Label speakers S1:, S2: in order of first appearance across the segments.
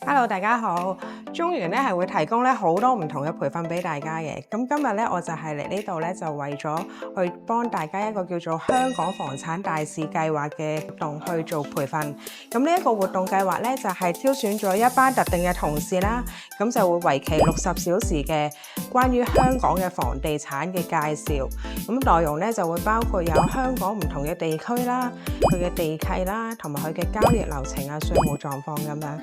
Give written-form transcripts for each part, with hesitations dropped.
S1: Hello，大家好。中原咧係會提供咧好多唔同嘅培訓俾大家嘅。咁今日咧我就係嚟呢度咧，就為咗去幫大家一個叫做香港房產大使計劃嘅活動去做培訓。咁呢一個活動計劃咧就係挑選咗一班特定嘅同事啦，咁就會為期60小時嘅關於香港嘅房地產嘅介紹。咁內容咧就會包括有香港唔同嘅地區啦、佢嘅地契啦，同埋佢嘅交易流程啊、稅務狀況咁樣。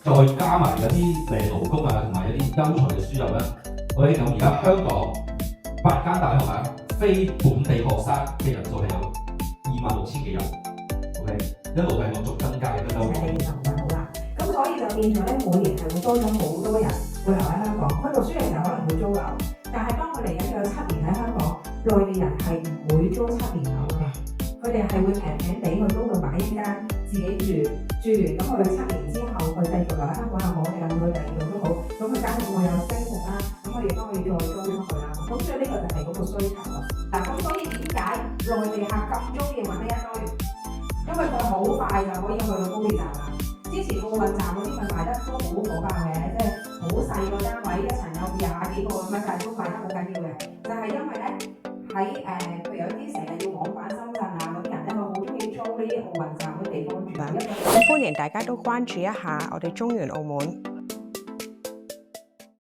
S2: 再加埋有啲勞工啊，同埋有啲優才嘅輸入咧，我哋咁而家香港8間大學啊，非本地學生嘅人數係有26,000幾人 ，OK， 一路係陸續增加嘅都。
S3: 地就唔係好啦，咁所以就變咗咧，每年係會多咗好多人會留喺香港。佢讀書嘅時候可能會租樓，但係當佢嚟緊有7年喺香港，內地人係唔會租7年樓嘅，佢哋係會平平地去租到買一間自己住完，咁佢7年之後佢繼續留喺香港又好，定係去第二度都好，咁佢間屋會有升值啦，咁佢亦都可以再租出去啦。咁所以呢個就係嗰個需求啦。嗱，咁所以點解內地客咁中意揾呢一堆？因為佢好快就可以去到高鐵站啦。之前奧運站嗰啲咪賣得都好火爆嘅，即係好細個單位，一層有20幾個咁樣，但係都賣得好緊要嘅。就係因為咧喺譬如有啲成日要往返深圳啊嗰啲人咧，佢好中意租呢啲奧運站嗰啲地方住。
S1: 咁歡迎大家都關注一下我哋中原澳門。